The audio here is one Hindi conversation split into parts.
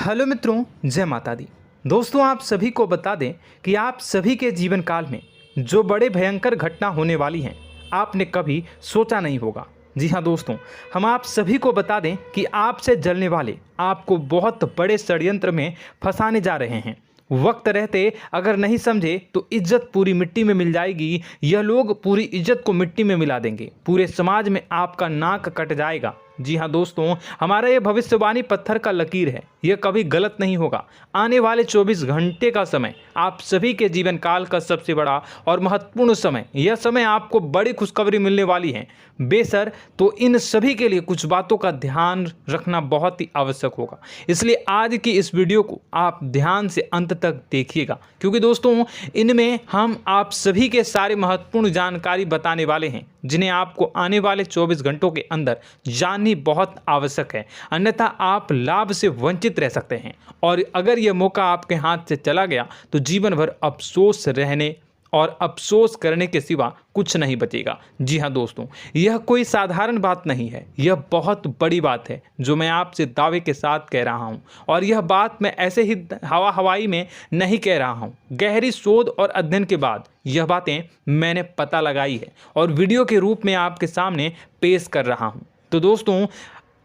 हेलो मित्रों, जय माता दी। दोस्तों, आप सभी को बता दें कि आप सभी के जीवन काल में जो बड़े भयंकर घटना होने वाली हैं, आपने कभी सोचा नहीं होगा। जी हाँ दोस्तों, हम आप सभी को बता दें कि आपसे जलने वाले आपको बहुत बड़े षड्यंत्र में फंसाने जा रहे हैं। वक्त रहते अगर नहीं समझे तो इज्जत पूरी मिट्टी में मिल जाएगी। यह लोग पूरी इज्जत को मिट्टी में मिला देंगे। पूरे समाज में आपका नाक कट जाएगा। जी हाँ दोस्तों, हमारा ये भविष्यवाणी पत्थर का लकीर है, यह कभी गलत नहीं होगा। आने वाले 24 घंटे का समय आप सभी के जीवन काल का सबसे बड़ा और महत्वपूर्ण समय। यह समय आपको बड़ी खुशखबरी मिलने वाली है बेसर, तो इन सभी के लिए कुछ बातों का ध्यान रखना बहुत ही आवश्यक होगा। इसलिए आज की इस वीडियो को आप ध्यान से अंत तक देखिएगा, क्योंकि दोस्तों इनमें हम आप सभी के सारे महत्वपूर्ण जानकारी बताने वाले हैं, जिन्हें आपको आने वाले 24 घंटों के अंदर जाननी बहुत आवश्यक है। अन्यथा आप लाभ से वंचित रह सकते हैं, और अगर यह मौका आपके हाथ से चला गया तो जीवन भर अफसोस रहने और अफसोस करने के सिवा कुछ नहीं बचेगा। जी हाँ दोस्तों, यह कोई साधारण बात नहीं है, यह बहुत बड़ी बात है जो मैं आपसे दावे के साथ कह रहा हूँ। और यह बात मैं ऐसे ही हवाई में नहीं कह रहा हूँ। गहरी शोध और अध्ययन के बाद यह बातें मैंने पता लगाई है और वीडियो के रूप में आपके सामने पेश कर रहा हूँ। तो दोस्तों,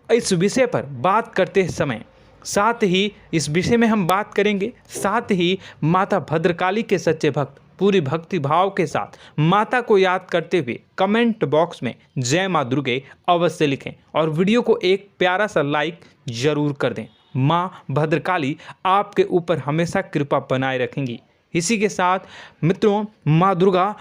इस विषय पर बात करते समय साथ ही इस विषय में हम बात करेंगे, साथ ही माता भद्रकाली के सच्चे भक्त पूरी भक्ति भाव के साथ माता को याद करते हुए कमेंट बॉक्स में जय माँ दुर्गे अवश्य लिखें और वीडियो को एक प्यारा सा लाइक जरूर कर दें। माँ भद्रकाली आपके ऊपर हमेशा कृपा बनाए रखेंगी। इसी के साथ मित्रों, माँ दुर्गा,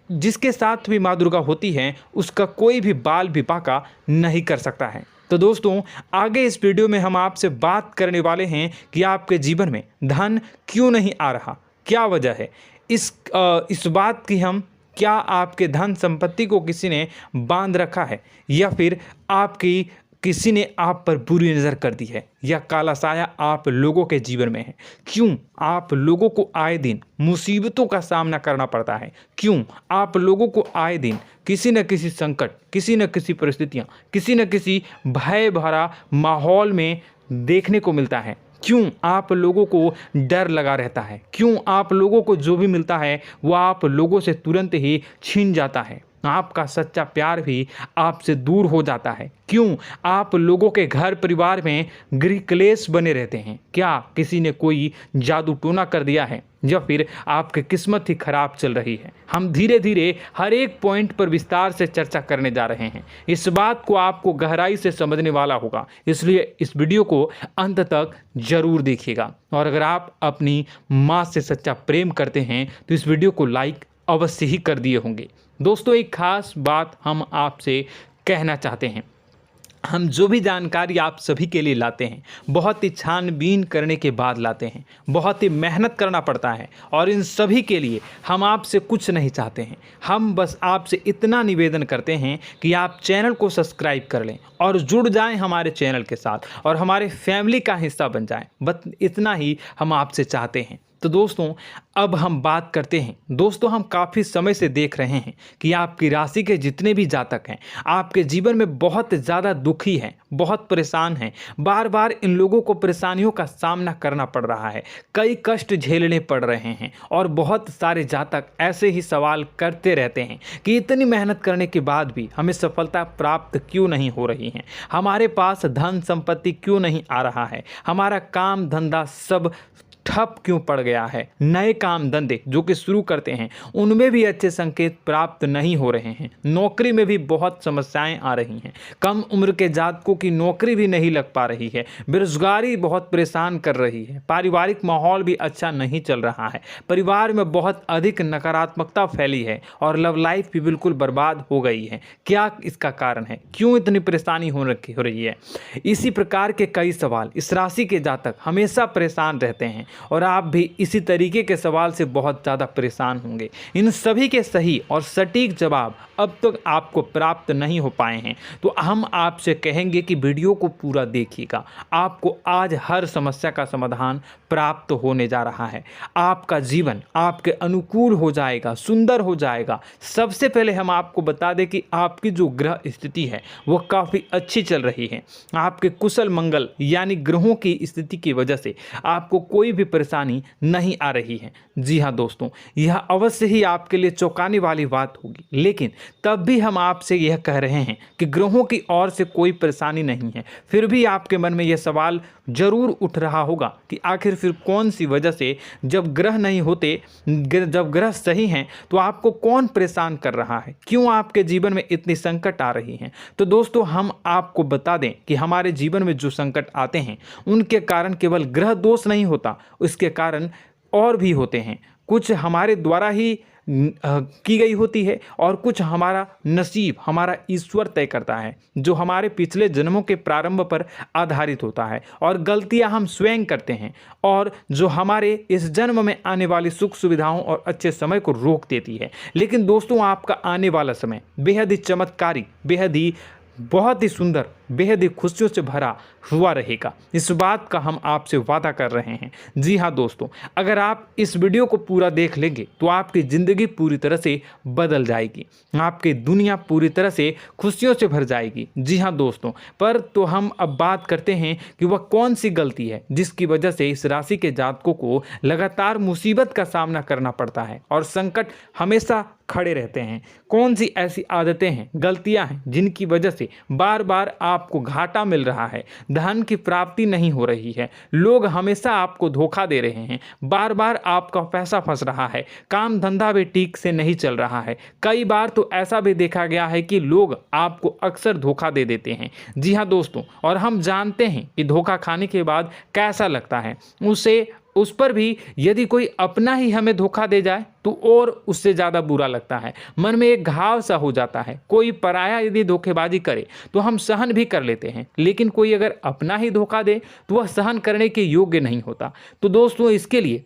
जिसके साथ भी माँ दुर्गा होती हैं, उसका कोई भी बाल भी बांका नहीं कर सकता है। तो दोस्तों, आगे इस वीडियो में हम आपसे बात करने वाले हैं कि आपके जीवन में धन क्यों नहीं आ रहा, क्या वजह है इस बात की। हम क्या आपके धन संपत्ति को किसी ने बांध रखा है, या फिर आपकी किसी ने आप पर बुरी नज़र कर दी है, या काला साया आप लोगों के जीवन में है। क्यों आप लोगों को आए दिन मुसीबतों का सामना करना पड़ता है, क्यों आप लोगों को आए दिन किसी न किसी संकट, किसी न किसी परिस्थितियाँ, किसी न किसी भय भरा माहौल में देखने को मिलता है, क्यों आप लोगों को डर लगा रहता है, क्यों आप लोगों को जो भी मिलता है वो आप लोगों से तुरंत ही छीन जाता है, आपका सच्चा प्यार भी आपसे दूर हो जाता है, क्यों आप लोगों के घर परिवार में गृह क्लेश बने रहते हैं। क्या किसी ने कोई जादू टोना कर दिया है, या फिर आपकी किस्मत ही खराब चल रही है। हम धीरे धीरे हर एक पॉइंट पर विस्तार से चर्चा करने जा रहे हैं। इस बात को आपको गहराई से समझने वाला होगा, इसलिए इस वीडियो को अंत तक जरूर देखिएगा। और अगर आप अपनी माँ से सच्चा प्रेम करते हैं तो इस वीडियो को लाइक अवश्य ही कर दिए होंगे। दोस्तों, एक खास बात हम आपसे कहना चाहते हैं। हम जो भी जानकारी आप सभी के लिए लाते हैं, बहुत ही छानबीन करने के बाद लाते हैं, बहुत ही मेहनत करना पड़ता है, और इन सभी के लिए हम आपसे कुछ नहीं चाहते हैं। हम बस आपसे इतना निवेदन करते हैं कि आप चैनल को सब्सक्राइब कर लें और जुड़ जाएं हमारे चैनल के साथ और हमारे फैमिली का हिस्सा बन जाएं। बस इतना ही हम आपसे चाहते हैं। तो दोस्तों, अब हम बात करते हैं। दोस्तों, हम काफ़ी समय से देख रहे हैं कि आपकी राशि के जितने भी जातक हैं, आपके जीवन में बहुत ज़्यादा दुखी हैं, बहुत परेशान हैं। बार बार इन लोगों को परेशानियों का सामना करना पड़ रहा है, कई कष्ट झेलने पड़ रहे हैं, और बहुत सारे जातक ऐसे ही सवाल करते रहते हैं कि इतनी मेहनत करने के बाद भी हमें सफलता प्राप्त क्यों नहीं हो रही है, हमारे पास धन संपत्ति क्यों नहीं आ रहा है, हमारा काम धंधा सब ठप क्यों पड़ गया है, नए काम धंधे जो कि शुरू करते हैं उनमें भी अच्छे संकेत प्राप्त नहीं हो रहे हैं, नौकरी में भी बहुत समस्याएं आ रही हैं, कम उम्र के जातकों की नौकरी भी नहीं लग पा रही है, बेरोजगारी बहुत परेशान कर रही है, पारिवारिक माहौल भी अच्छा नहीं चल रहा है, परिवार में बहुत अधिक नकारात्मकता फैली है, और लव लाइफ भी बिल्कुल बर्बाद हो गई है। क्या इसका कारण है, क्यों इतनी परेशानी हो रही है? इसी प्रकार के कई सवाल इस राशि के जातक हमेशा परेशान रहते हैं, और आप भी इसी तरीके के सवाल से बहुत ज़्यादा परेशान होंगे। इन सभी के सही और सटीक जवाब अब तक आपको प्राप्त नहीं हो पाए हैं, तो हम आपसे कहेंगे कि वीडियो को पूरा देखिएगा। आपको आज हर समस्या का समाधान प्राप्त होने जा रहा है। आपका जीवन आपके अनुकूल हो जाएगा, सुंदर हो जाएगा। सबसे पहले हम आपको बता दें कि आपकी जो ग्रह स्थिति है वो काफ़ी अच्छी चल रही है। आपके कुशल मंगल यानी ग्रहों की स्थिति की वजह से आपको कोई भी परेशानी नहीं आ रही है। जी हाँ दोस्तों, यह अवश्य ही आपके लिए चौंकाने वाली बात होगी, लेकिन तब भी हम आपसे यह कह रहे हैं कि ग्रहों की ओर से कोई परेशानी नहीं है। फिर भी आपके मन में यह सवाल जरूर उठ रहा होगा कि आखिर फिर कौन सी वजह से, जब ग्रह नहीं होते, जब ग्रह सही हैं, तो आपको कौन परेशान कर रहा है, क्यों आपके जीवन में इतनी संकट आ रही हैं। तो दोस्तों, हम आपको बता दें कि हमारे जीवन में जो संकट आते हैं उनके कारण केवल ग्रह दोष नहीं होता, उसके कारण और भी होते हैं। कुछ हमारे द्वारा ही की गई होती है और कुछ हमारा नसीब, हमारा ईश्वर तय करता है, जो हमारे पिछले जन्मों के प्रारंभ पर आधारित होता है। और गलतियां हम स्वयं करते हैं और जो हमारे इस जन्म में आने वाली सुख सुविधाओं और अच्छे समय को रोक देती है। लेकिन दोस्तों, आपका आने वाला समय बेहद ही चमत्कारी, बेहद ही बहुत ही सुंदर, बेहद ही खुशियों से भरा हुआ रहेगा। इस बात का हम आपसे वादा कर रहे हैं। जी हाँ दोस्तों, अगर आप इस वीडियो को पूरा देख लेंगे तो आपकी ज़िंदगी पूरी तरह से बदल जाएगी, आपकी दुनिया पूरी तरह से खुशियों से भर जाएगी। जी हाँ दोस्तों, पर तो हम अब बात करते हैं कि वह कौन सी गलती है जिसकी वजह से इस राशि के जातकों को लगातार मुसीबत का सामना करना पड़ता है और संकट हमेशा खड़े रहते हैं। कौन सी ऐसी आदतें हैं, गलतियां हैं जिनकी वजह से बार बार आपको घाटा मिल रहा है, धन की प्राप्ति नहीं हो रही है, लोग हमेशा आपको धोखा दे रहे हैं, बार बार आपका पैसा फंस रहा है, काम धंधा भी ठीक से नहीं चल रहा है। कई बार तो ऐसा भी देखा गया है कि लोग आपको अक्सर धोखा दे देते हैं। जी हाँ दोस्तों, और हम जानते हैं कि धोखा खाने के बाद कैसा लगता है। उस पर भी यदि कोई अपना ही हमें धोखा दे जाए तो और उससे ज़्यादा बुरा लगता है, मन में एक घाव सा हो जाता है। कोई पराया यदि धोखेबाजी करे तो हम सहन भी कर लेते हैं, लेकिन कोई अगर अपना ही धोखा दे तो वह सहन करने के योग्य नहीं होता। तो दोस्तों, इसके लिए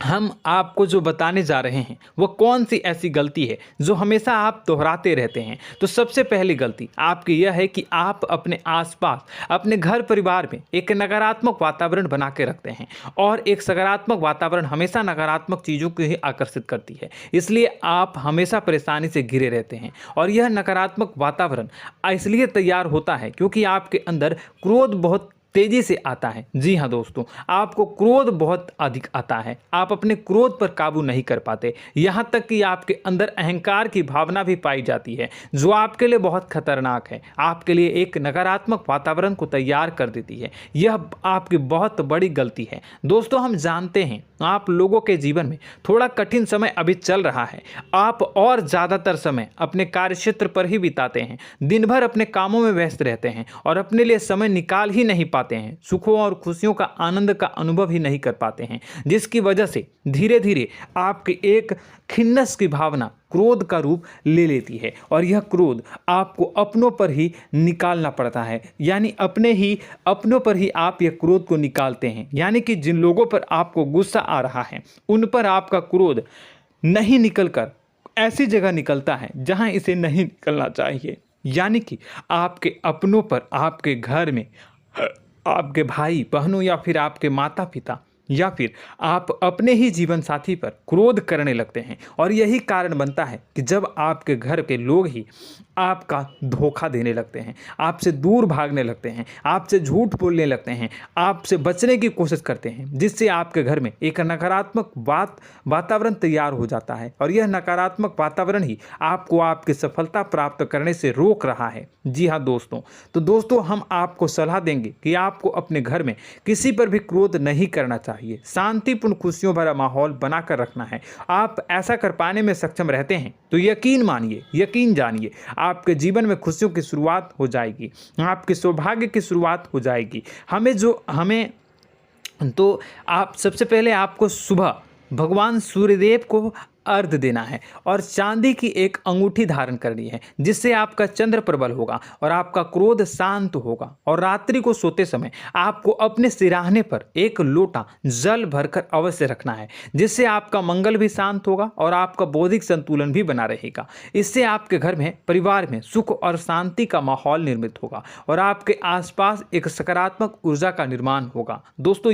हम आपको जो बताने जा रहे हैं वो कौन सी ऐसी गलती है जो हमेशा आप दोहराते रहते हैं। तो सबसे पहली गलती आपकी यह है कि आप अपने आसपास, अपने घर परिवार में एक नकारात्मक वातावरण बना के रखते हैं, और एक सकारात्मक वातावरण हमेशा नकारात्मक चीज़ों को ही आकर्षित करती है। इसलिए आप हमेशा परेशानी से घिरे रहते हैं, और यह नकारात्मक वातावरण इसलिए तैयार होता है क्योंकि आपके अंदर क्रोध बहुत तेजी से आता है। जी हाँ दोस्तों, आपको क्रोध बहुत अधिक आता है, आप अपने क्रोध पर काबू नहीं कर पाते, यहाँ तक कि आपके अंदर अहंकार की भावना भी पाई जाती है, जो आपके लिए बहुत खतरनाक है, आपके लिए एक नकारात्मक वातावरण को तैयार कर देती है। यह आपकी बहुत बड़ी गलती है। दोस्तों, हम जानते हैं आप लोगों के जीवन में थोड़ा कठिन समय अभी चल रहा है। आप और ज़्यादातर समय अपने कार्यक्षेत्र पर ही बिताते हैं, दिन भर अपने कामों में व्यस्त रहते हैं और अपने लिए समय निकाल ही नहीं पाते हैं, सुखों और खुशियों का आनंद का अनुभव ही नहीं कर पाते हैं, जिसकी वजह से धीरे धीरे आपकी एक खिन्नस की भावना क्रोध का रूप ले लेती है, और यह क्रोध आपको अपनों पर ही निकालना पड़ता है। यानी अपनों पर ही आप यह क्रोध को निकालते हैं। यानी कि जिन लोगों पर आपको गुस्सा आ रहा है उन पर आपका क्रोध नहीं निकलकर ऐसी जगह निकलता है जहां इसे नहीं निकलना चाहिए। यानी कि आपके अपनों पर, आपके घर में, आपके भाई बहनों या फिर आपके माता पिता या फिर आप अपने ही जीवन साथी पर क्रोध करने लगते हैं, और यही कारण बनता है कि जब आपके घर के लोग ही आपका धोखा देने लगते हैं, आपसे दूर भागने लगते हैं, आपसे झूठ बोलने लगते हैं, आपसे बचने की कोशिश करते हैं, जिससे आपके घर में एक नकारात्मक वातावरण तैयार हो जाता है, और यह नकारात्मक वातावरण ही आपको आपकी सफलता प्राप्त करने से रोक रहा है। जी हाँ दोस्तों, तो दोस्तों, हम आपको सलाह देंगे कि आपको अपने घर में किसी पर भी क्रोध नहीं करना चाहिए, शांतिपूर्ण खुशियों भरा माहौल बनाकर रखना है। आप ऐसा कर पाने में सक्षम रहते हैं तो यकीन मानिए, यकीन जानिए, आपके जीवन में खुशियों की शुरुआत हो जाएगी, आपके सौभाग्य की शुरुआत हो जाएगी। आप सबसे पहले आपको सुबह भगवान सूर्यदेव को अर्घ्य देना है और चांदी की एक अंगूठी धारण करनी है, जिससे आपका चंद्र प्रबल होगा और आपका क्रोध शांत होगा। और रात्रि को सोते समय आपको अपने सिरहाने पर एक लोटा जल भरकर अवश्य रखना है, जिससे आपका मंगल भी शांत होगा और आपका बौद्धिक संतुलन भी बना रहेगा। इससे आपके घर में, परिवार में सुख और शांति का माहौल निर्मित होगा और आपके आसपास एक सकारात्मक ऊर्जा का निर्माण होगा। दोस्तों,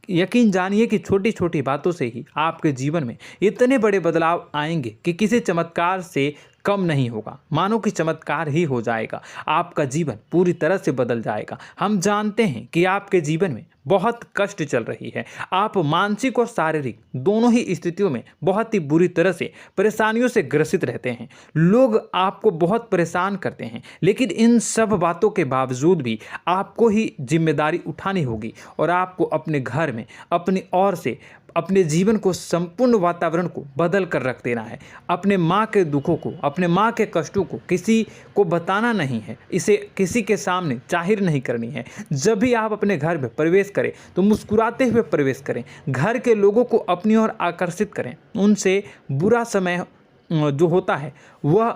यकीन जानिए कि छोटी छोटी बातों से ही आपके जीवन में इतने बड़े बदलाव आएंगे कि किसी चमत्कार से कम नहीं होगा। मानो कि चमत्कार ही हो जाएगा, आपका जीवन पूरी तरह से बदल जाएगा। हम जानते हैं कि आपके जीवन में बहुत कष्ट चल रही है, आप मानसिक और शारीरिक दोनों ही स्थितियों में बहुत ही बुरी तरह से परेशानियों से ग्रसित रहते हैं। लोग आपको बहुत परेशान करते हैं, लेकिन इन सब बातों के बावजूद भी आपको ही जिम्मेदारी उठानी होगी और आपको अपने घर में अपनी ओर से अपने जीवन को, संपूर्ण वातावरण को बदल कर रख देना है। अपने माँ के दुखों को, अपने माँ के कष्टों को किसी को बताना नहीं है, इसे किसी के सामने जाहिर नहीं करनी है। जब भी आप अपने घर में प्रवेश करें तो मुस्कुराते हुए प्रवेश करें, घर के लोगों को अपनी ओर आकर्षित करें। उनसे बुरा समय जो होता है वह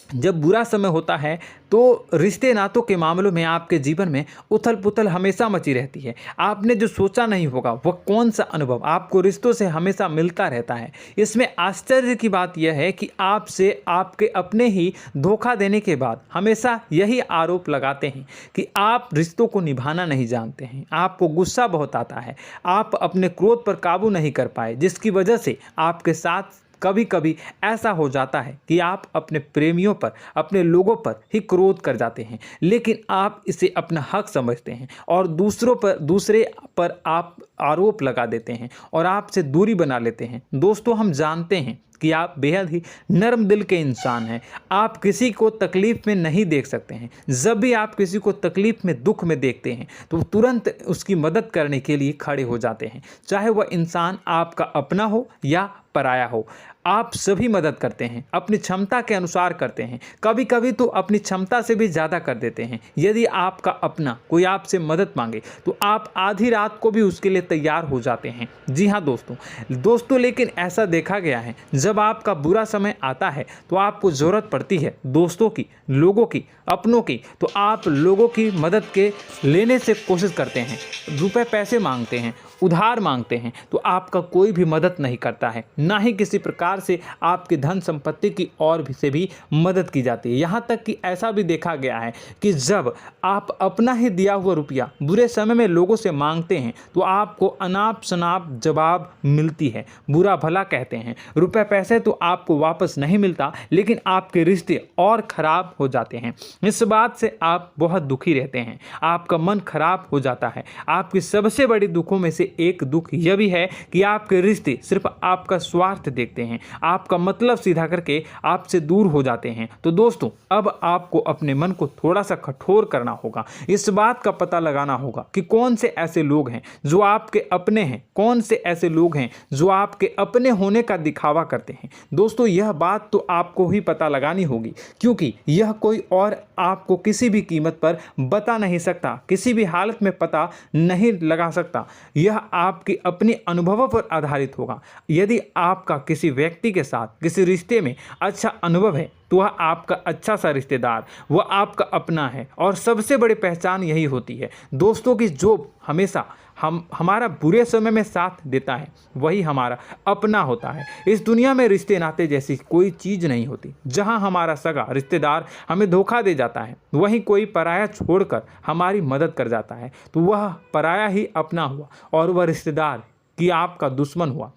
जब बुरा समय होता है तो रिश्ते नातों के मामलों में आपके जीवन में उथल पुथल हमेशा मची रहती है। आपने जो सोचा नहीं होगा वह कौन सा अनुभव आपको रिश्तों से हमेशा मिलता रहता है। इसमें आश्चर्य की बात यह है कि आपसे आपके अपने ही धोखा देने के बाद हमेशा यही आरोप लगाते हैं कि आप रिश्तों को निभाना नहीं जानते हैं, आपको गुस्सा बहुत आता है, आप अपने क्रोध पर काबू नहीं कर पाए, जिसकी वजह से आपके साथ कभी कभी ऐसा हो जाता है कि आप अपने प्रेमियों पर, अपने लोगों पर ही क्रोध कर जाते हैं, लेकिन आप इसे अपना हक समझते हैं और दूसरे पर आप आरोप लगा देते हैं और आपसे दूरी बना लेते हैं। दोस्तों, हम जानते हैं कि आप बेहद ही नर्म दिल के इंसान हैं। आप किसी को तकलीफ में नहीं देख सकते हैं। जब भी आप किसी को तकलीफ में, दुख में देखते हैं तो तुरंत उसकी मदद करने के लिए खड़े हो जाते हैं, चाहे वह इंसान आपका अपना हो या पराया हो। आप सभी मदद करते हैं, अपनी क्षमता के अनुसार करते हैं, कभी कभी तो अपनी क्षमता से भी ज़्यादा कर देते हैं। यदि आपका अपना कोई आपसे मदद मांगे तो आप आधी रात को भी उसके लिए तैयार हो जाते हैं। जी हाँ दोस्तों, लेकिन ऐसा देखा गया है, जब आपका बुरा समय आता है तो आपको ज़रूरत पड़ती है दोस्तों की, लोगों की, अपनों की, तो आप लोगों की मदद के लेने से कोशिश करते हैं, रुपए पैसे मांगते हैं, उधार मांगते हैं, तो आपका कोई भी मदद नहीं करता है, ना ही किसी प्रकार से आपकी धन संपत्ति की ओर से भी मदद की जाती है। यहाँ तक कि ऐसा भी देखा गया है कि जब आप अपना ही दिया हुआ रुपया बुरे समय में लोगों से मांगते हैं तो आपको अनाप शनाप जवाब मिलती है, बुरा भला कहते हैं। रुपए पैसे तो आपको वापस नहीं मिलता, लेकिन आपके रिश्ते और खराब हो जाते हैं। इस बात से आप बहुत दुखी रहते हैं, आपका मन खराब हो जाता है। आपकी सबसे बड़ी दुखों में से एक दुख यह भी है कि आपके रिश्ते सिर्फ आपका स्वार्थ देखते हैं, आपका मतलब सीधा करके आपसे दूर हो जाते हैं। तो दोस्तों, अब आपको अपने मन को थोड़ा सा कठोर करना होगा, इस बात का पता लगाना होगा कि कौन से ऐसे लोग हैं जो आपके अपने हैं, कौन से ऐसे लोग हैं जो आपके अपने होने का दिखावा करते हैं। दोस्तों, यह बात तो आपको ही पता लगानी होगी, क्योंकि यह कोई और आपको किसी भी कीमत पर बता नहीं सकता, किसी भी हालत में पता नहीं लगा सकता। यह आपके अपने अनुभवों पर आधारित होगा। यदि आपका किसी व्यक्ति के साथ किसी रिश्ते में अच्छा अनुभव है तो वह आपका अच्छा सा रिश्तेदार, वह आपका अपना है। और सबसे बड़ी पहचान यही होती है दोस्तों की जो हमेशा हमारा बुरे समय में साथ देता है वही हमारा अपना होता है। इस दुनिया में रिश्ते नाते जैसी कोई चीज़ नहीं होती। जहां हमारा सगा रिश्तेदार हमें धोखा दे जाता है, वहीं कोई पराया छोड़कर हमारी मदद कर जाता है, तो वह पराया ही अपना हुआ और वह रिश्तेदार की आपका दुश्मन हुआ।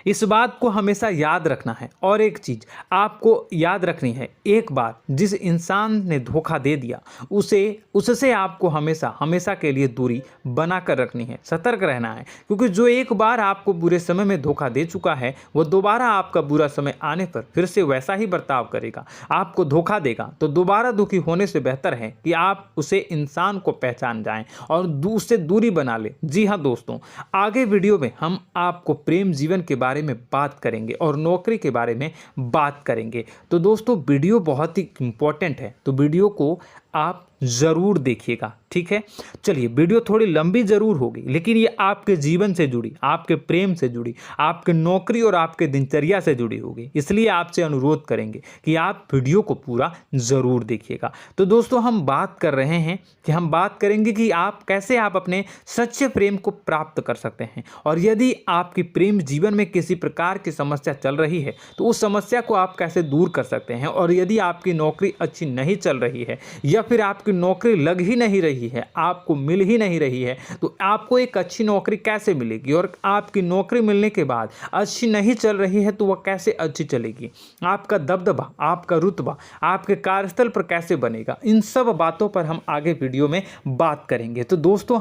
इस बात को हमेशा याद रखना है। और एक चीज़ आपको याद रखनी है, एक बार जिस इंसान ने धोखा दे दिया उससे आपको हमेशा के लिए दूरी बना कर रखनी है, सतर्क रहना है। क्योंकि जो एक बार आपको बुरे समय में धोखा दे चुका है वो दोबारा आपका बुरा समय आने पर फिर से वैसा ही बर्ताव करेगा, आपको धोखा देगा। तो दोबारा दुखी होने से बेहतर है कि आप उसे इंसान को पहचान जाएं और उससे दूरी बना लें। जी हाँ दोस्तों, आगे वीडियो में हम आपको प्रेम जीवन के बारे में बात करेंगे और नौकरी के बारे में बात करेंगे। तो दोस्तों, वीडियो बहुत ही इम्पोर्टेंट है, तो वीडियो को आप ज़रूर देखिएगा, ठीक है। चलिए, वीडियो थोड़ी लंबी ज़रूर होगी, लेकिन ये आपके जीवन से जुड़ी, आपके प्रेम से जुड़ी, आपके नौकरी और आपके दिनचर्या से जुड़ी होगी, इसलिए आपसे अनुरोध करेंगे कि आप वीडियो को पूरा ज़रूर देखिएगा। तो दोस्तों, हम बात कर रहे हैं कि हम बात करेंगे कि आप कैसे आप अपने सच्चे प्रेम को प्राप्त कर सकते हैं, और यदि आपकी प्रेम जीवन में किसी प्रकार की समस्या चल रही है तो उस समस्या को आप कैसे दूर कर सकते हैं, और यदि आपकी नौकरी अच्छी नहीं चल रही है या फिर आपकी नौकरी लग ही नहीं रही है, आपको मिल ही नहीं रही है, तो आपको एक अच्छी नौकरी कैसे मिलेगी, और आपकी नौकरी मिलने के बाद अच्छी नहीं चल रही है तो वह कैसे अच्छी चलेगी, आपका दबदबा, आपका रुतबा आपके कार्यस्थल पर कैसे बनेगा, इन सब बातों पर हम आगे वीडियो में बात करेंगे। तो दोस्तों,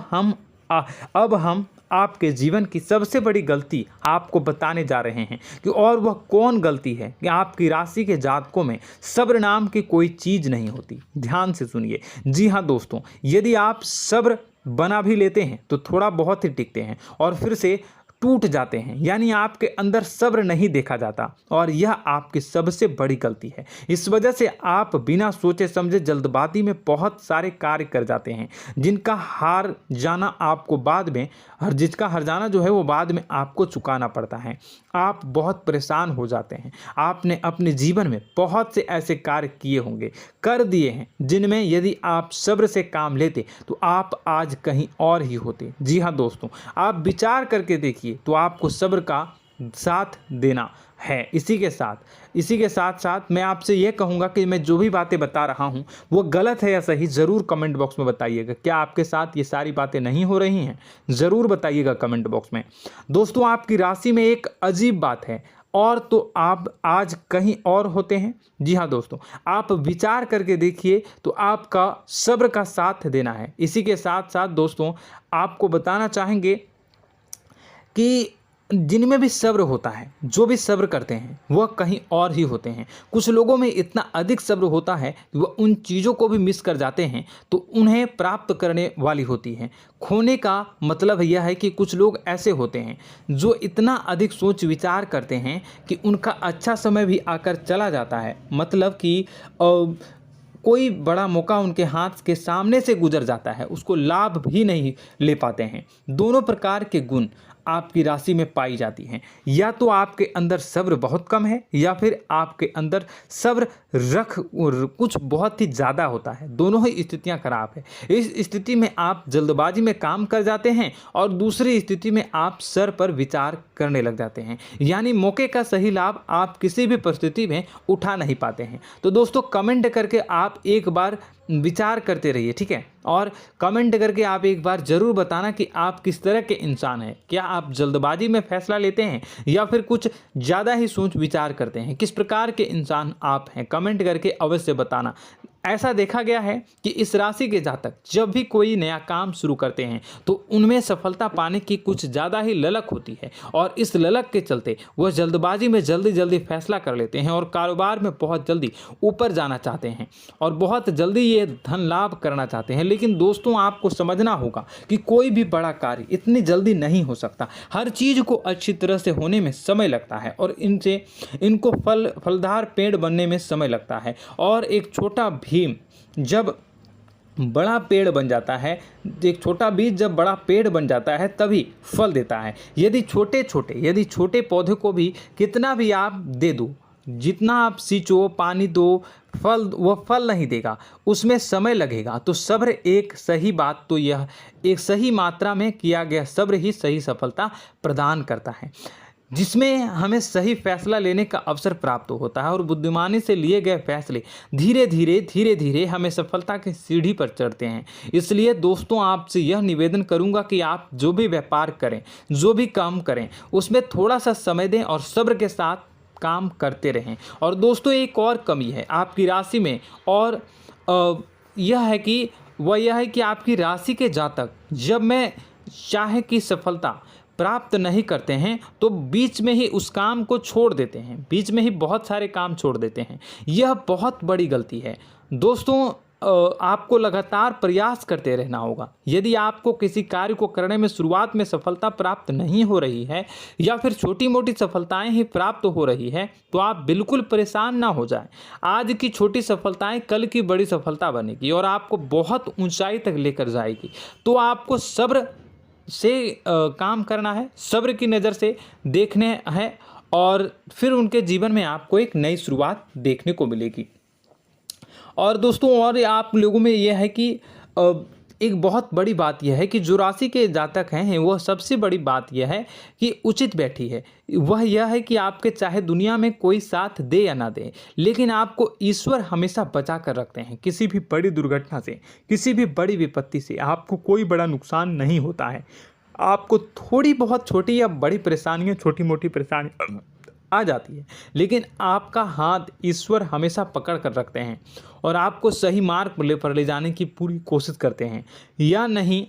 अब हम आपके जीवन की सबसे बड़ी गलती आपको बताने जा रहे हैं कि और वह कौन गलती है कि आपकी राशि के जातकों में सब्र नाम की कोई चीज़ नहीं होती। ध्यान से सुनिए। जी हाँ दोस्तों, यदि आप सब्र बना भी लेते हैं तो थोड़ा बहुत ही टिकते हैं और फिर से टूट जाते हैं, यानी आपके अंदर सब्र नहीं देखा जाता, और यह आपकी सबसे बड़ी गलती है। इस वजह से आप बिना सोचे समझे जल्दबाजी में बहुत सारे कार्य कर जाते हैं, जिसका हार जाना जो है वो बाद में आपको चुकाना पड़ता है। आप बहुत परेशान हो जाते हैं। आपने अपने जीवन में बहुत से ऐसे कार्य किए होंगे, कर दिए हैं, जिनमें यदि आप सब्र से काम लेते तो आप आज कहीं और ही होते। जी हाँ दोस्तों, आप विचार करके देखिए तो आपको सब्र का साथ देना है। इसी के साथ साथ मैं आपसे ये कहूँगा कि मैं जो भी बातें बता रहा हूँ वो गलत है या सही, ज़रूर कमेंट बॉक्स में बताइएगा। क्या आपके साथ ये सारी बातें नहीं हो रही हैं? ज़रूर बताइएगा कमेंट बॉक्स में। दोस्तों, आपकी राशि में एक अजीब बात है, और तो आप आज कहीं और होते हैं। जी हाँ दोस्तों, आप विचार करके देखिए तो आपका सब्र का साथ देना है। इसी के साथ साथ दोस्तों, आपको बताना चाहेंगे कि जिनमें भी सब्र होता है, जो भी सब्र करते हैं वह कहीं और ही होते हैं। कुछ लोगों में इतना अधिक सब्र होता है कि वह उन चीज़ों को भी मिस कर जाते हैं तो उन्हें प्राप्त करने वाली होती हैं। खोने का मतलब यह है कि कुछ लोग ऐसे होते हैं जो इतना अधिक सोच विचार करते हैं कि उनका अच्छा समय भी आकर चला जाता है, मतलब कि कोई बड़ा मौका उनके हाथ के सामने से गुजर जाता है, उसको लाभ भी नहीं ले पाते हैं। दोनों प्रकार के गुण आपकी राशि में पाई जाती हैं। या तो आपके अंदर सब्र बहुत कम है या फिर आपके अंदर सब्र कुछ बहुत ही ज़्यादा होता है। दोनों ही स्थितियां खराब है। इस स्थिति में आप जल्दबाजी में काम कर जाते हैं और दूसरी स्थिति में आप सर पर विचार करने लग जाते हैं, यानी मौके का सही लाभ आप किसी भी परिस्थिति में उठा नहीं पाते हैं। तो दोस्तों, कमेंट करके आप एक बार विचार करते रहिए, ठीक है, और कमेंट करके आप एक बार ज़रूर बताना कि आप किस तरह के इंसान हैं। क्या आप जल्दबाजी में फैसला लेते हैं या फिर कुछ ज़्यादा ही सोच विचार करते हैं? किस प्रकार के इंसान आप हैं, कमेंट करके अवश्य बताना। ऐसा देखा गया है कि इस राशि के जातक जब भी कोई नया काम शुरू करते हैं तो उनमें सफलता पाने की कुछ ज़्यादा ही ललक होती है, और इस ललक के चलते वह जल्दबाजी में जल्दी फैसला कर लेते हैं और कारोबार में बहुत जल्दी ऊपर जाना चाहते हैं और बहुत जल्दी ये धन लाभ करना चाहते हैं। लेकिन दोस्तों, आपको समझना होगा कि कोई भी बड़ा कार्य इतनी जल्दी नहीं हो सकता। हर चीज़ को अच्छी तरह से होने में समय लगता है और इनको फलदार पेड़ बनने में समय लगता है। और एक छोटा भीम जब बड़ा पेड़ बन जाता है, एक छोटा बीज जब बड़ा पेड़ बन जाता है तभी फल देता है। यदि छोटे पौधे को भी कितना भी आप दे दो, जितना आप सींचो, पानी दो, वह फल नहीं देगा, उसमें समय लगेगा। तो सब्र एक सही बात तो यह एक सही मात्रा में किया गया सब्र ही सही सफलता प्रदान करता है, जिसमें हमें सही फैसला लेने का अवसर प्राप्त होता है और बुद्धिमानी से लिए गए फैसले धीरे धीरे हमें सफलता की सीढ़ी पर चढ़ते हैं। इसलिए दोस्तों, आपसे यह निवेदन करूंगा कि आप जो भी व्यापार करें, जो भी काम करें, उसमें थोड़ा सा समय दें और सब्र के साथ काम करते रहें। और दोस्तों, एक और कमी है आपकी राशि में, और यह है कि आपकी राशि के जातक जब मैं चाहे कि सफलता प्राप्त नहीं करते हैं तो बीच में ही उस काम को छोड़ देते हैं, बीच में ही बहुत सारे काम छोड़ देते हैं। यह बहुत बड़ी गलती है दोस्तों। आपको लगातार प्रयास करते रहना होगा। यदि आपको किसी कार्य को करने में शुरुआत में सफलता प्राप्त नहीं हो रही है या फिर छोटी मोटी सफलताएं ही प्राप्त हो रही है तो आप बिल्कुल परेशान ना हो जाएं। आज की छोटी सफलताएं कल की बड़ी सफलता बनेगी और आपको बहुत ऊंचाई तक लेकर जाएगी। तो आपको सब्र से काम करना है, सब्र की नज़र से देखने हैं और फिर उनके जीवन में आपको एक नई शुरुआत देखने को मिलेगी। और दोस्तों और आप लोगों में यह है कि एक बहुत बड़ी बात यह है कि जो राशि के जातक हैं वह सबसे बड़ी बात यह है कि उचित बैठी है। वह यह है कि आपके चाहे दुनिया में कोई साथ दे या ना दे, लेकिन आपको ईश्वर हमेशा बचा कर रखते हैं। किसी भी बड़ी दुर्घटना से, किसी भी बड़ी विपत्ति से आपको कोई बड़ा नुकसान नहीं होता है। आपको थोड़ी बहुत छोटी या बड़ी परेशानियाँ, छोटी मोटी परेशानी आ जाती है, लेकिन आपका हाथ ईश्वर हमेशा पकड़ कर रखते हैं और आपको सही मार्ग पर ले जाने की पूरी कोशिश करते हैं। या नहीं,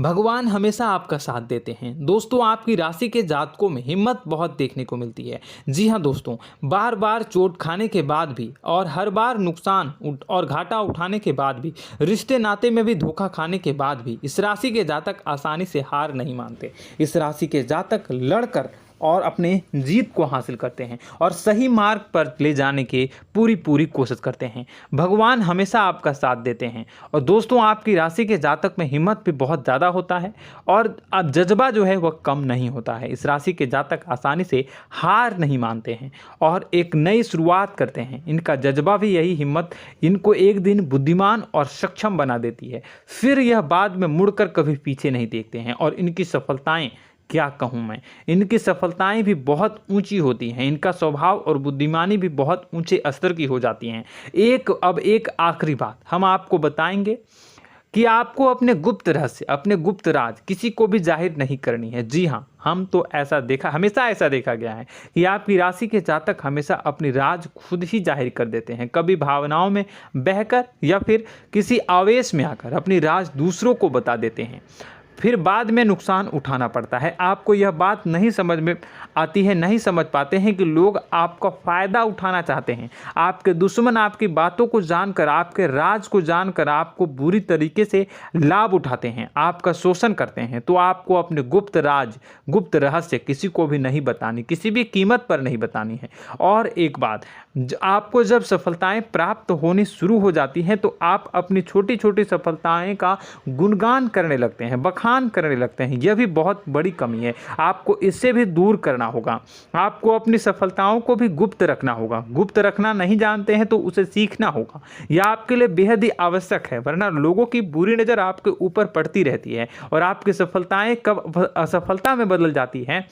भगवान हमेशा आपका साथ देते हैं। दोस्तों आपकी राशि के जातकों में हिम्मत बहुत देखने को मिलती है। जी हाँ दोस्तों, बार बार चोट खाने के बाद भी और हर बार नुकसान और घाटा उठाने के बाद भी, रिश्ते नाते में भी धोखा खाने के बाद भी इस राशि के जातक आसानी से हार नहीं मानते। इस राशि के जातक लड़कर और अपने जीत को हासिल करते हैं और सही मार्ग पर ले जाने की पूरी कोशिश करते हैं। भगवान हमेशा आपका साथ देते हैं। और दोस्तों आपकी राशि के जातक में हिम्मत भी बहुत ज़्यादा होता है और अब जज्बा जो है वह कम नहीं होता है। इस राशि के जातक आसानी से हार नहीं मानते हैं और एक नई शुरुआत करते हैं। इनका जज्बा भी, यही हिम्मत इनको एक दिन बुद्धिमान और सक्षम बना देती है। फिर यह बाद में मुड़कर कभी पीछे नहीं देखते हैं और इनकी सफलताएं, क्या कहूँ मैं, इनकी सफलताएं भी बहुत ऊंची होती हैं। इनका स्वभाव और बुद्धिमानी भी बहुत ऊंचे स्तर की हो जाती हैं। अब एक आखिरी बात हम आपको बताएंगे कि आपको अपने गुप्त रहस्य, अपने गुप्त राज किसी को भी जाहिर नहीं करनी है। जी हाँ, हम तो हमेशा ऐसा देखा गया है कि आपकी राशि के जातक हमेशा अपनी राज खुद ही जाहिर कर देते हैं। कभी भावनाओं में बहकर या फिर किसी आवेश में आकर अपनी राज दूसरों को बता देते हैं, फिर बाद में नुकसान उठाना पड़ता है। आपको यह बात नहीं समझ में आती है, नहीं समझ पाते हैं कि लोग आपका फ़ायदा उठाना चाहते हैं। आपके दुश्मन आपकी बातों को जानकर, आपके राज को जानकर आपको बुरी तरीके से लाभ उठाते हैं, आपका शोषण करते हैं। तो आपको अपने गुप्त राज, गुप्त रहस्य किसी को भी नहीं बतानी, किसी भी कीमत पर नहीं बतानी है। और एक बात, आपको जब सफलताएं प्राप्त होनी शुरू हो जाती हैं तो आप अपनी छोटी छोटी सफलताएं का गुणगान करने लगते हैं, बखान करने लगते हैं। यह भी बहुत बड़ी कमी है, आपको इससे भी दूर करना होगा। आपको अपनी सफलताओं को भी गुप्त रखना होगा। गुप्त रखना नहीं जानते हैं तो उसे सीखना होगा। यह आपके लिए बेहद ही आवश्यक है, वरना लोगों की बुरी नज़र आपके ऊपर पड़ती रहती है और आपकी सफलताएं कब असफलता में बदल जाती हैं,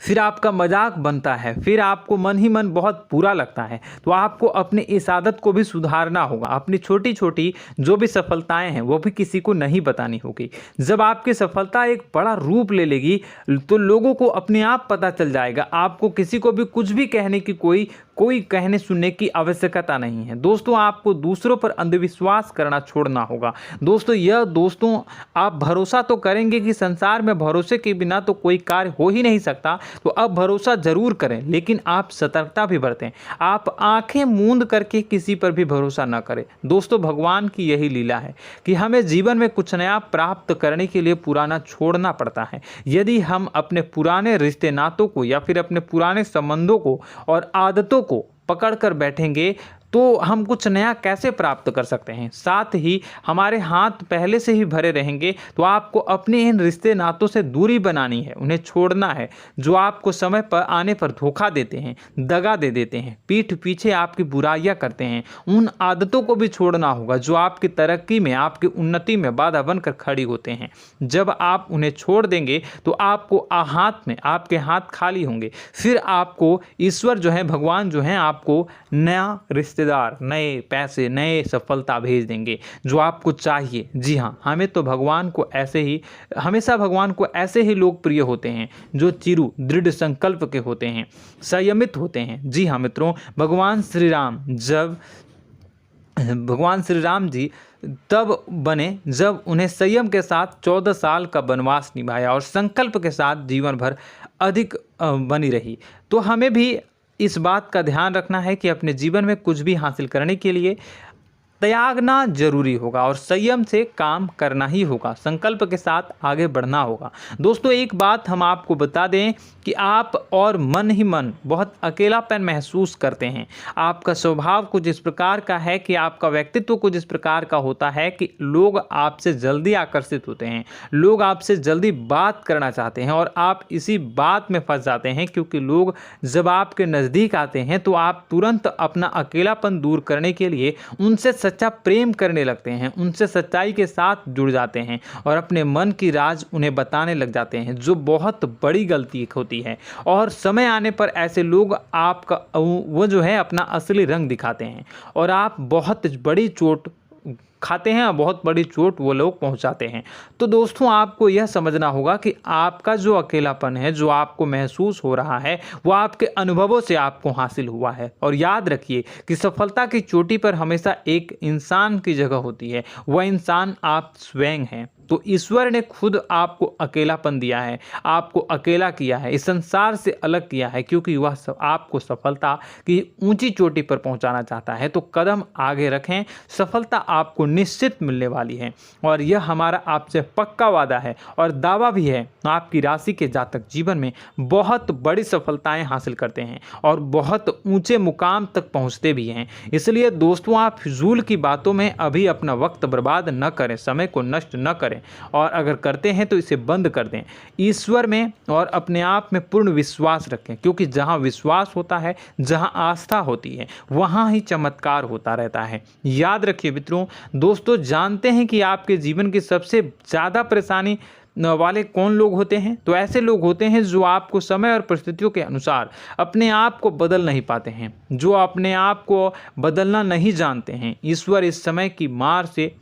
फिर आपका मजाक बनता है, फिर आपको मन ही मन बहुत बुरा लगता है। तो आपको अपनी इस आदत को भी सुधारना होगा। अपनी छोटी छोटी जो भी सफलताएं हैं वो भी किसी को नहीं बतानी होगी। जब आपकी सफलता एक बड़ा रूप ले लेगी तो लोगों को अपने आप पता चल जाएगा। आपको किसी को भी कुछ भी कहने की कोई कहने सुनने की आवश्यकता नहीं है। दोस्तों आपको दूसरों पर अंधविश्वास करना छोड़ना होगा। दोस्तों आप भरोसा तो करेंगे कि संसार में भरोसे के बिना तो कोई कार्य हो ही नहीं सकता, तो अब भरोसा जरूर करें, लेकिन आप सतर्कता भी बरतें। आप आंखें मूंद करके किसी पर भी भरोसा न करें। दोस्तों भगवान की यही लीला है कि हमें जीवन में कुछ नया प्राप्त करने के लिए पुराना छोड़ना पड़ता है। यदि हम अपने पुराने रिश्ते नातों को या फिर अपने पुराने संबंधों को और आदतों को पकड़ कर बैठेंगे तो हम कुछ नया कैसे प्राप्त कर सकते हैं। साथ ही हमारे हाथ पहले से ही भरे रहेंगे। तो आपको अपने इन रिश्ते नातों से दूरी बनानी है, उन्हें छोड़ना है जो आपको समय पर आने पर धोखा देते हैं, दगा दे देते हैं, पीठ पीछे आपकी बुराइयां करते हैं। उन आदतों को भी छोड़ना होगा जो आपकी तरक्की में, आपकी उन्नति में बाधा बनकर खड़ी होते हैं। जब आप उन्हें छोड़ देंगे तो आपको आपके हाथ खाली होंगे। फिर आपको ईश्वर जो है, भगवान जो है, आपको नया रिश्तेदार, नए पैसे, नए सफलता भेज देंगे जो आपको चाहिए। जी हाँ, हमेशा भगवान को ऐसे ही लोग प्रिय होते हैं जो चिरु दृढ़ संकल्प के होते हैं, संयमित होते हैं। जी हाँ मित्रों, भगवान श्री राम जी तब बने जब उन्हें संयम के साथ 14 साल का वनवास निभाया और संकल्प के साथ जीवन भर अधिक बनी रही। तो हमें भी इस बात का ध्यान रखना है कि अपने जीवन में कुछ भी हासिल करने के लिए त्यागना जरूरी होगा और संयम से काम करना ही होगा, संकल्प के साथ आगे बढ़ना होगा। दोस्तों एक बात हम आपको बता दें कि आप और मन ही मन बहुत अकेलापन महसूस करते हैं। आपका स्वभाव कुछ इस प्रकार का है कि आपका व्यक्तित्व कुछ इस प्रकार का होता है कि लोग आपसे जल्दी आकर्षित होते हैं, लोग आपसे जल्दी बात करना चाहते हैं और आप इसी बात में फंस जाते हैं, क्योंकि लोग जब आपके नज़दीक आते हैं तो आप तुरंत अपना अकेलापन दूर करने के लिए उनसे सच्चा प्रेम करने लगते हैं, उनसे सच्चाई के साथ जुड़ जाते हैं और अपने मन की राज उन्हें बताने लग जाते हैं, जो बहुत बड़ी गलती होती है। और समय आने पर ऐसे लोग आपका वो जो है अपना असली रंग दिखाते हैं और आप बहुत बड़ी चोट खाते हैं और बहुत बड़ी चोट वो लोग पहुंचाते हैं। तो दोस्तों आपको यह समझना होगा कि आपका जो अकेलापन है, जो आपको महसूस हो रहा है, वो आपके अनुभवों से आपको हासिल हुआ है। और याद रखिए कि सफलता की चोटी पर हमेशा एक इंसान की जगह होती है, वह इंसान आप स्वयं हैं। तो ईश्वर ने खुद आपको अकेलापन दिया है, आपको अकेला किया है, इस संसार से अलग किया है, क्योंकि वह आपको सफलता की ऊंची चोटी पर पहुंचाना चाहता है। तो कदम आगे रखें, सफलता आपको निश्चित मिलने वाली है और यह हमारा आपसे पक्का वादा है और दावा भी है। आपकी राशि के जातक जीवन में बहुत बड़ी सफलताएं हासिल करते हैं और बहुत ऊंचे मुकाम तक पहुंचते भी हैं। इसलिए दोस्तों आप फिजूल की बातों में अभी अपना वक्त बर्बाद न करें, समय को नष्ट न करें और अगर करते हैं तो इसे बंद कर दें। ईश्वर में और अपने आप में पूर्ण विश्वास रखें, क्योंकि जहां विश्वास होता है, जहां आस्था होती है, वहां ही चमत्कार होता रहता है। याद रखिए मित्रों, दोस्तों जानते हैं कि आपके जीवन की सबसे ज़्यादा परेशानी वाले कौन लोग होते हैं? तो ऐसे लोग होते हैं जो आपको समय और परिस्थितियों के अनुसार अपने आप को बदल नहीं पाते हैं, जो अपने आप को बदलना नहीं जानते हैं। ईश्वर इस समय की मार से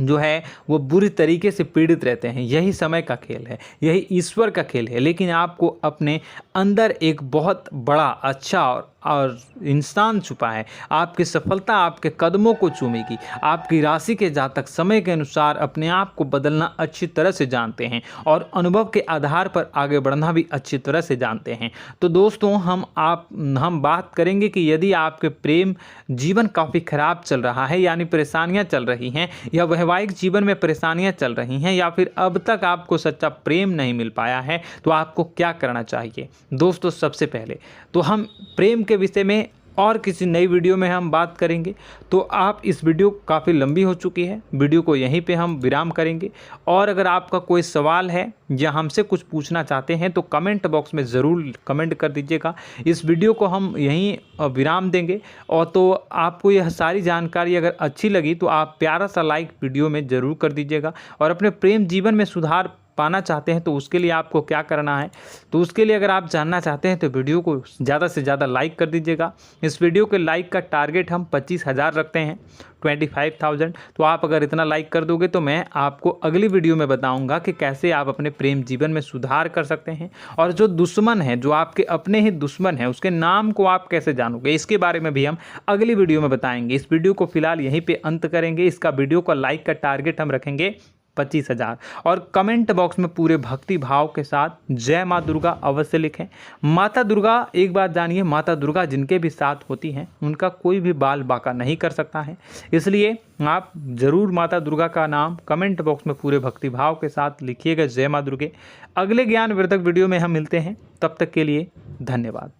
जो है वो बुरी तरीके से पीड़ित रहते हैं। यही समय का खेल है, यही ईश्वर का खेल है। लेकिन आपको अपने अंदर एक बहुत बड़ा अच्छा और इंसान छुपा है। आपकी सफलता आपके कदमों को चूमेगी। आपकी राशि के जातक समय के अनुसार अपने आप को बदलना अच्छी तरह से जानते हैं और अनुभव के आधार पर आगे बढ़ना भी अच्छी तरह से जानते हैं। तो दोस्तों हम बात करेंगे कि यदि आपके प्रेम जीवन काफ़ी खराब चल रहा है, यानी परेशानियां चल रही हैं, या वैवाहिक जीवन में परेशानियां चल रही हैं, या फिर अब तक आपको सच्चा प्रेम नहीं मिल पाया है, तो आपको क्या करना चाहिए? दोस्तों सबसे पहले तो हम प्रेम के विषय में और किसी नई वीडियो में हम बात करेंगे। तो आप इस वीडियो काफ़ी लंबी हो चुकी है, वीडियो को यहीं पे हम विराम करेंगे। और अगर आपका कोई सवाल है या हमसे कुछ पूछना चाहते हैं तो कमेंट बॉक्स में ज़रूर कमेंट कर दीजिएगा। इस वीडियो को हम यहीं विराम देंगे। और तो आपको यह सारी जानकारी अगर अच्छी लगी तो आप प्यारा सा लाइक वीडियो में ज़रूर कर दीजिएगा। और अपने प्रेम जीवन में सुधार पाना चाहते हैं तो उसके लिए आपको क्या करना है, तो उसके लिए अगर आप जानना चाहते हैं तो वीडियो को ज़्यादा से ज़्यादा लाइक कर दीजिएगा। इस वीडियो के लाइक का टारगेट हम 25,000 रखते हैं, 25,000। तो आप अगर इतना लाइक कर दोगे तो मैं आपको अगली वीडियो में बताऊंगा कि कैसे आप अपने प्रेम जीवन में सुधार कर सकते हैं। और जो दुश्मन है, जो आपके अपने ही दुश्मन है, उसके नाम को आप कैसे जानोगे, इसके बारे में भी हम अगली वीडियो में बताएंगे। इस वीडियो को फिलहाल यहीं पर अंत करेंगे। इसका वीडियो का लाइक का टारगेट हम रखेंगे 25,000। और कमेंट बॉक्स में पूरे भक्ति भाव के साथ जय माँ दुर्गा अवश्य लिखें। माता दुर्गा, एक बात जानिए, माता दुर्गा जिनके भी साथ होती हैं उनका कोई भी बाल बाका नहीं कर सकता है। इसलिए आप ज़रूर माता दुर्गा का नाम कमेंट बॉक्स में पूरे भक्ति भाव के साथ लिखिएगा, जय माँ दुर्गे। अगले ज्ञानवर्धक वीडियो में हम मिलते हैं, तब तक के लिए धन्यवाद।